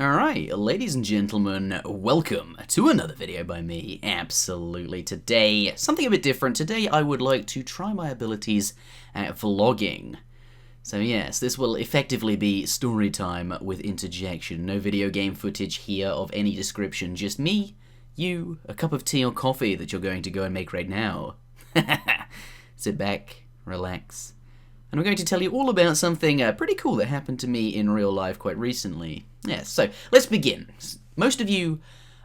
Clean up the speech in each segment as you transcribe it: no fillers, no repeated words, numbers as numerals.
Alright, ladies and gentlemen, welcome to another video by me. Absolutely. Today, something a bit different. Today I would like to try my abilities at vlogging. So yes, this will effectively be story time with Interjection. No video game footage here of any description, just me, you, a cup of tea or coffee that you're going to go and make right now. Sit back, relax, and I'm going to tell you all about something pretty cool that happened to me in real life quite recently. Yes, so let's begin. Most of you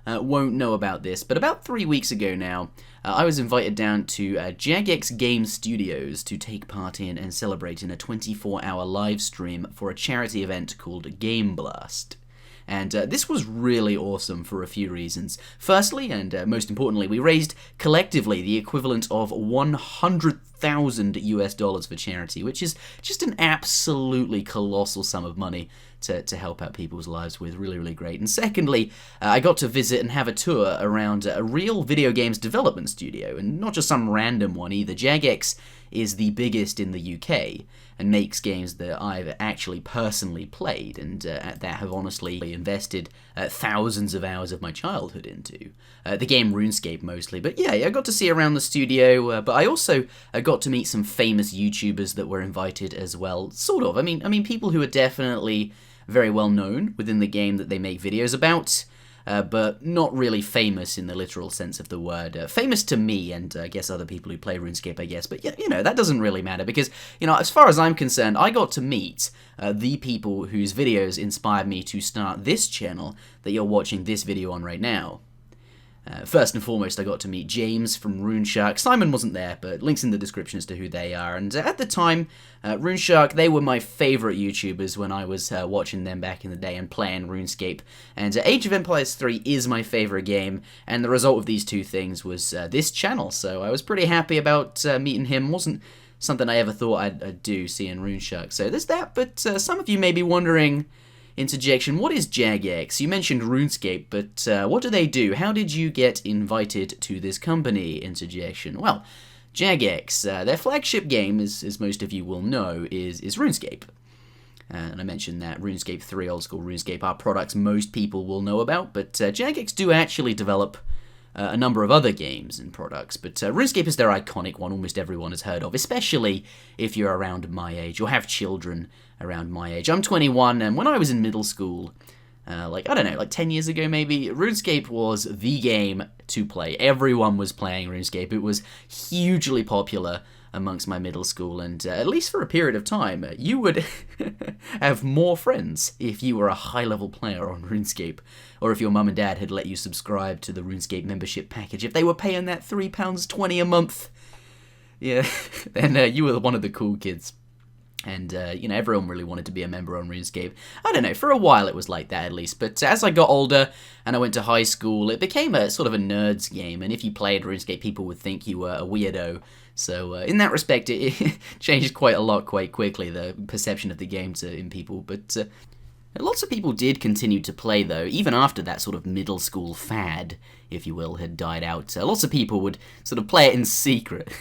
won't know about this, but about 3 weeks ago now, I was invited down to Jagex Game Studios to take part in and celebrate in a 24-hour live stream for a charity event called GameBlast. And this was really awesome for a few reasons. Firstly, and most importantly, we raised collectively the equivalent of $100,000 US for charity, which is just an absolutely colossal sum of money to help out people's lives with. Really, really great. And secondly, I got to visit and have a tour around a real video games development studio, and not just some random one either. Jagex is the biggest in the UK and makes games that I've actually personally played and that have honestly invested thousands of hours of my childhood into. The game RuneScape mostly, but yeah, I got to see around the studio, but I also got to meet some famous YouTubers that were invited as well, sort of. I mean people who are definitely very well known within the game that they make videos about, but not really famous in the literal sense of the word. Famous to me and I guess other people who play RuneScape, I guess, but yeah, you know, that doesn't really matter because, you know, as far as I'm concerned, I got to meet the people whose videos inspired me to start this channel that you're watching this video on right now. First and foremost, I got to meet James from RuneShark. Simon wasn't there, but links in the description as to who they are. And at the time, RuneShark, they were my favourite YouTubers when I was watching them back in the day and playing RuneScape. And Age of Empires 3 is my favourite game, and the result of these two things was this channel. So I was pretty happy about meeting him. Wasn't something I ever thought I'd do, seeing RuneShark. So there's that, but some of you may be wondering, Interjection, what is Jagex? You mentioned RuneScape, but what do they do? How did you get invited to this company, Interjection? Well, Jagex, their flagship game, as most of you will know, is RuneScape. And I mentioned that RuneScape 3, old school RuneScape, are products most people will know about, but Jagex do actually develop a number of other games and products, but RuneScape is their iconic one almost everyone has heard of, especially if you're around my age or have children around my age. I'm 21, and when I was in middle school, like 10 years ago maybe, RuneScape was the game to play. Everyone was playing RuneScape. It was hugely popular amongst my middle school, and at least for a period of time, you would have more friends if you were a high-level player on RuneScape, or if your mum and dad had let you subscribe to the RuneScape membership package. If they were paying that £3.20 a month, yeah, then you were one of the cool kids. And, you know, everyone really wanted to be a member on RuneScape. I don't know, for a while it was like that at least, but as I got older and I went to high school, it became a sort of a nerd's game, and if you played RuneScape, people would think you were a weirdo. So, in that respect, it changed quite a lot quite quickly, the perception of the game in people, but lots of people did continue to play, though, even after that sort of middle school fad, if you will, had died out. Lots of people would sort of play it in secret,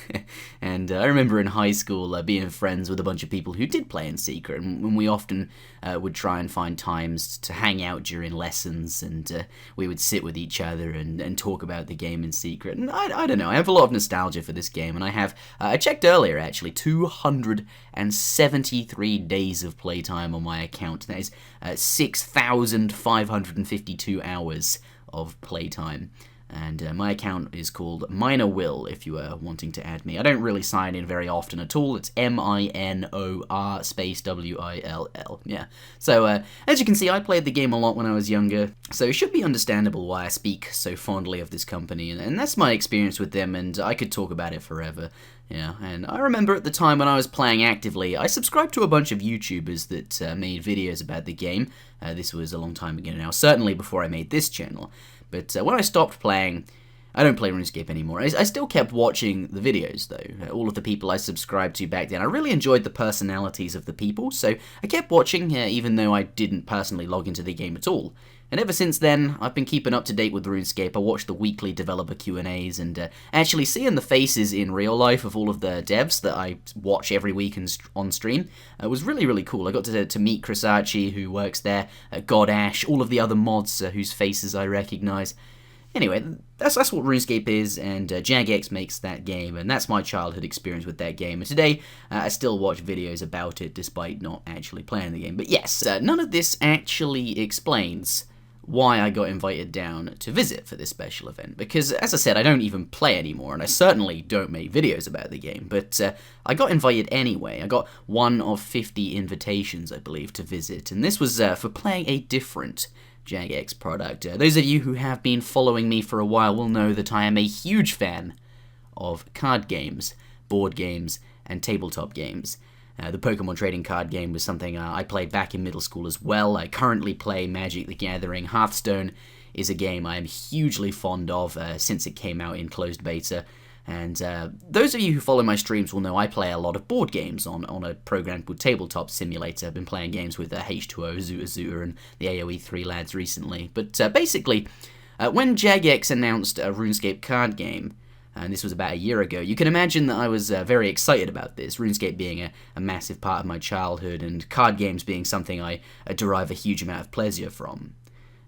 and I remember in high school being friends with a bunch of people who did play in secret, and we often would try and find times to hang out during lessons, and we would sit with each other and talk about the game in secret. And I don't know, I have a lot of nostalgia for this game, and I have, I checked earlier actually, 273 days of playtime on my account. That is 6,552 hours of playtime. And my account is called Minor Will, if you are wanting to add me. I don't really sign in very often at all. It's MINOR space WILL. Yeah. So, as you can see, I played the game a lot when I was younger, so it should be understandable why I speak so fondly of this company, and that's my experience with them, and I could talk about it forever. Yeah, and I remember at the time when I was playing actively, I subscribed to a bunch of YouTubers that made videos about the game. This was a long time ago now, certainly before I made this channel. But when I stopped playing, I don't play RuneScape anymore. I still kept watching the videos, though. All of the people I subscribed to back then. I really enjoyed the personalities of the people, so I kept watching, even though I didn't personally log into the game at all. And ever since then, I've been keeping up to date with RuneScape. I watch the weekly developer Q&As, and actually seeing the faces in real life of all of the devs that I watch every week on stream was really, really cool. I got to meet Chris Archie, who works there, Godash, all of the other mods whose faces I recognize. Anyway, that's what RuneScape is, and Jagex makes that game, and that's my childhood experience with that game. And today, I still watch videos about it, despite not actually playing the game. But yes, none of this actually explains why I got invited down to visit for this special event, because, as I said, I don't even play anymore, and I certainly don't make videos about the game, but I got invited anyway. I got one of 50 invitations, I believe, to visit, and this was for playing a different Jagex product. Those of you who have been following me for a while will know that I am a huge fan of card games, board games, and tabletop games. The Pokemon trading card game was something I played back in middle school as well. I currently play Magic the Gathering. Hearthstone is a game I am hugely fond of since it came out in closed beta. And those of you who follow my streams will know I play a lot of board games on a program called Tabletop Simulator. I've been playing games with H2O, Zuta, and the AoE 3 lads recently. But basically, when Jagex announced a RuneScape card game, and this was about a year ago, you can imagine that I was very excited about this, RuneScape being a massive part of my childhood, and card games being something I derive a huge amount of pleasure from.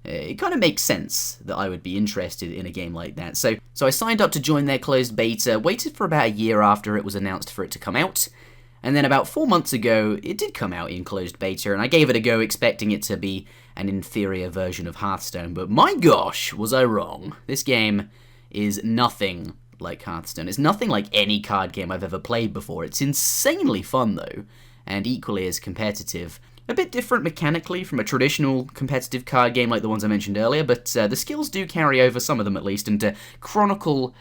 It kind of makes sense that I would be interested in a game like that. So I signed up to join their closed beta, waited for about a year after it was announced for it to come out, and then about 4 months ago, it did come out in closed beta, and I gave it a go expecting it to be an inferior version of Hearthstone, but my gosh, was I wrong. This game is nothing like Hearthstone. It's nothing like any card game I've ever played before. It's insanely fun, though, and equally as competitive. A bit different mechanically from a traditional competitive card game like the ones I mentioned earlier, but the skills do carry over, some of them at least, and Chronicle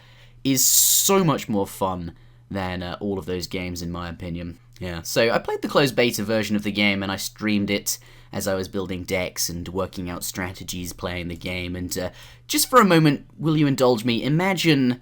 is so much more fun than all of those games, in my opinion. Yeah, so I played the closed beta version of the game, and I streamed it as I was building decks and working out strategies playing the game, and just for a moment, will you indulge me, imagine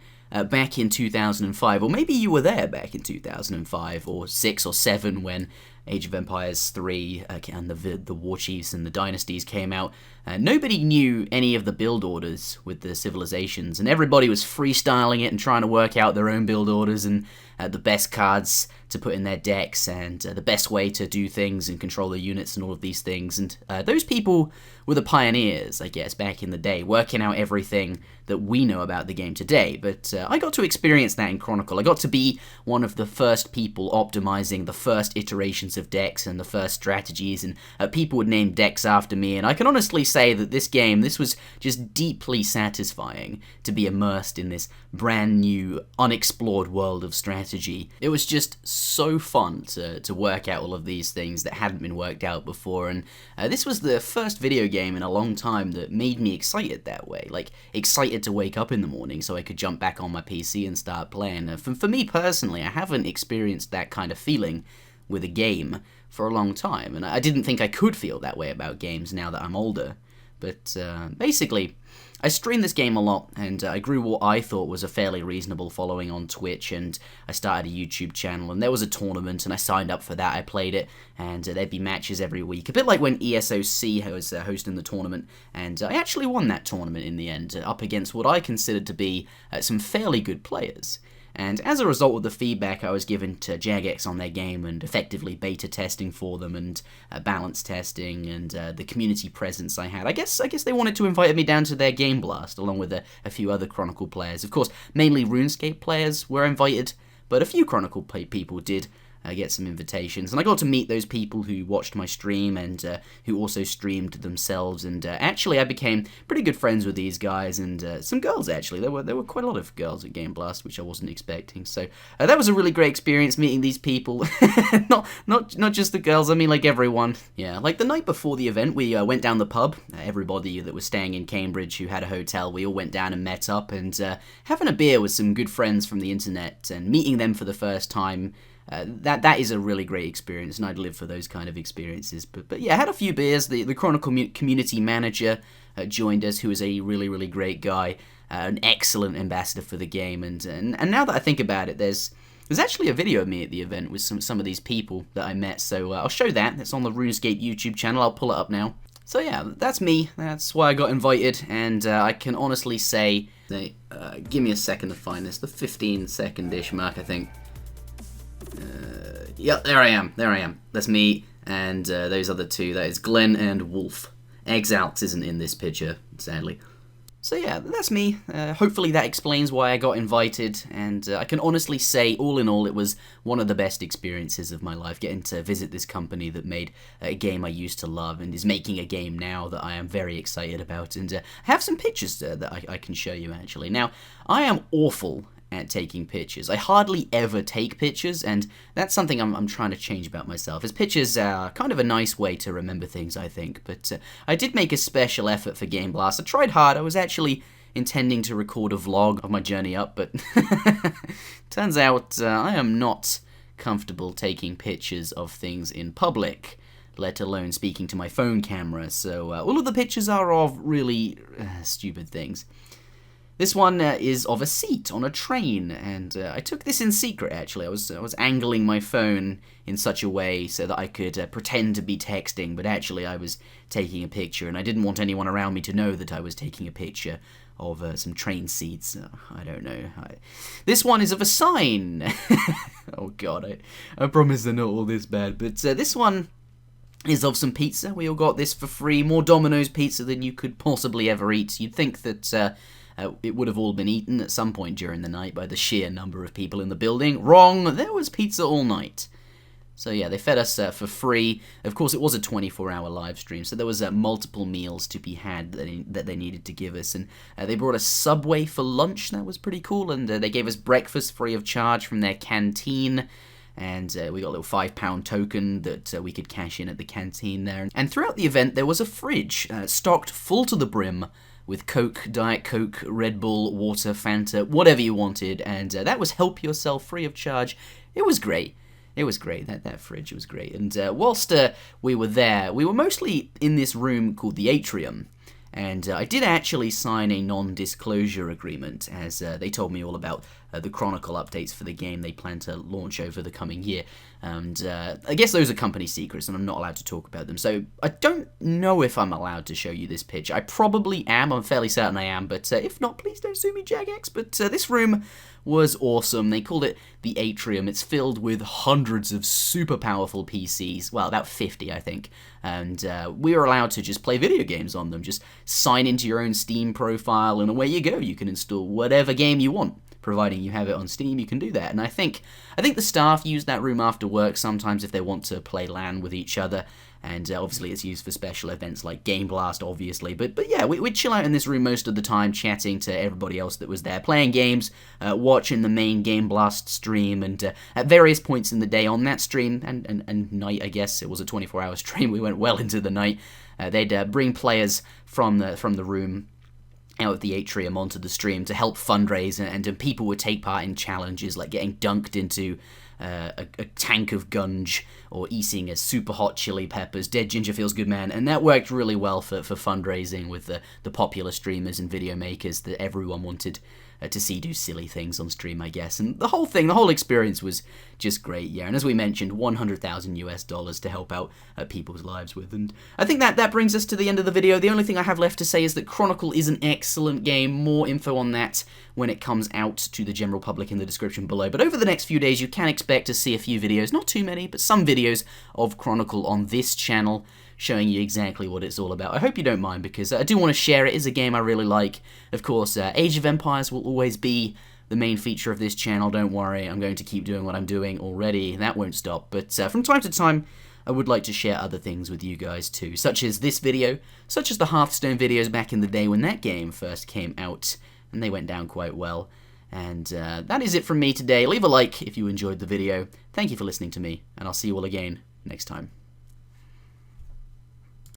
back in 2005, or maybe you were there back in 2005, or 6 or 7 when Age of Empires 3 and the War Chiefs and the Dynasties came out. Nobody knew any of the build orders with the civilizations, and everybody was freestyling it and trying to work out their own build orders and the best cards to put in their decks and the best way to do things and control the units and all of these things. And those people were the pioneers, I guess, back in the day, working out everything that we know about the game today. But I got to experience that in Chronicle. I got to be one of the first people optimizing the first iterations of decks and the first strategies, and people would name decks after me, and I can honestly say that this was just deeply satisfying to be immersed in this brand new, unexplored world of strategy. It was just so fun to work out all of these things that hadn't been worked out before, and this was the first video game in a long time that made me excited that way, like excited to wake up in the morning so I could jump back on my PC and start playing. For me personally, I haven't experienced that kind of feeling with a game for a long time, and I didn't think I could feel that way about games now that I'm older. But basically, I streamed this game a lot, and I grew what I thought was a fairly reasonable following on Twitch, and I started a YouTube channel, and there was a tournament, and I signed up for that. I played it, and there'd be matches every week, a bit like when ESOC was hosting the tournament, and I actually won that tournament in the end, up against what I considered to be some fairly good players. And as a result of the feedback I was given to Jagex on their game and effectively beta testing for them and balance testing and the community presence I had, I guess they wanted to invite me down to their GameBlast along with a few other Chronicle players. Of course, mainly RuneScape players were invited, but a few Chronicle people did get some invitations, and I got to meet those people who watched my stream and who also streamed themselves, and actually I became pretty good friends with these guys and some girls. Actually, there were quite a lot of girls at GameBlast, which I wasn't expecting, so that was a really great experience meeting these people. not just the girls, I mean like everyone. Yeah, like the night before the event, we went down the pub. Everybody that was staying in Cambridge who had a hotel, we all went down and met up, and having a beer with some good friends from the internet and meeting them for the first time. That is a really great experience, and I'd live for those kind of experiences. But yeah, I had a few beers. The Chronicle community manager joined us, who is a really, really great guy, an excellent ambassador for the game. And now that I think about it, there's actually a video of me at the event with some of these people that I met, so I'll show that. It's on the RuneScape YouTube channel. I'll pull it up now. So yeah, that's me. That's why I got invited, and I can honestly say, give me a second to find this, the 15-second-ish mark, I think. Yeah, there I am. That's me, and those other two. That is Glenn and Wolf. Exalx isn't in this picture, sadly. So yeah, that's me. Hopefully that explains why I got invited, and I can honestly say, all in all, it was one of the best experiences of my life, getting to visit this company that made a game I used to love, and is making a game now that I am very excited about, and I have some pictures that I can show you, actually. Now, I am awful at taking pictures. I hardly ever take pictures, and that's something I'm trying to change about myself, as pictures are kind of a nice way to remember things, I think. But I did make a special effort for GameBlast. I tried hard. I was actually intending to record a vlog of my journey up, but turns out I am not comfortable taking pictures of things in public, let alone speaking to my phone camera, so all of the pictures are of really stupid things. This one is of a seat on a train, and I took this in secret, actually. I was angling my phone in such a way so that I could pretend to be texting, but actually I was taking a picture, and I didn't want anyone around me to know that I was taking a picture of some train seats. I don't know. This one is of a sign. Oh god, I promise they're not all this bad, but this one is of some pizza. We all got this for free. More Domino's pizza than you could possibly ever eat. You'd think that it would have all been eaten at some point during the night by the sheer number of people in the building. Wrong! There was pizza all night. So yeah, they fed us for free. Of course, it was a 24-hour live stream, so there was multiple meals to be had that they needed to give us. And they brought us Subway for lunch. That was pretty cool. And they gave us breakfast free of charge from their canteen. And we got a little £5 token that we could cash in at the canteen there. And throughout the event, there was a fridge stocked full to the brim with Coke, Diet Coke, Red Bull, water, Fanta, whatever you wanted, and that was help yourself free of charge. It was great. It was great. That fridge was great. And whilst we were there, we were mostly in this room called the Atrium, and I did actually sign a non-disclosure agreement, as they told me all about the Chronicle updates for the game they plan to launch over the coming year. And I guess those are company secrets, and I'm not allowed to talk about them. So I don't know if I'm allowed to show you this pitch. I probably am. I'm fairly certain I am. But if not, please don't sue me, Jagex. But this room was awesome. They called it the Atrium. It's filled with hundreds of super powerful PCs. Well, about 50, I think. And we were allowed to just play video games on them. Just sign into your own Steam profile, and away you go. You can install whatever game you want. Providing you have it on Steam, you can do that. And I think the staff use that room after work sometimes if they want to play LAN with each other. And obviously it's used for special events like GameBlast, obviously. But yeah, we'd chill out in this room most of the time, chatting to everybody else that was there, playing games, watching the main GameBlast stream, and at various points in the day on that stream, and night, I guess, it was a 24-hour stream, we went well into the night, they'd bring players from the room out of the Atrium onto the stream to help fundraise, and people would take part in challenges like getting dunked into a tank of gunge, or eating a super hot chili peppers. Dead Ginger Feels Good Man, and that worked really well for fundraising with the popular streamers and video makers that everyone wanted to see do silly things on stream, I guess. And the whole experience was just great, yeah. And as we mentioned, $100,000 to help out people's lives with. And I think that brings us to the end of the video. The only thing I have left to say is that Chronicle is an excellent game. More info on that when it comes out to the general public in the description below. But over the next few days, you can expect to see a few videos, not too many, but some videos of Chronicle on this channel, showing you exactly what it's all about. I hope you don't mind, because I do want to share it. It's a game I really like. Of course, Age of Empires will always be the main feature of this channel. Don't worry, I'm going to keep doing what I'm doing already. That won't stop. But from time to time, I would like to share other things with you guys too, such as this video, such as the Hearthstone videos back in the day when that game first came out, and they went down quite well. And that is it from me today. Leave a like if you enjoyed the video. Thank you for listening to me, and I'll see you all again next time.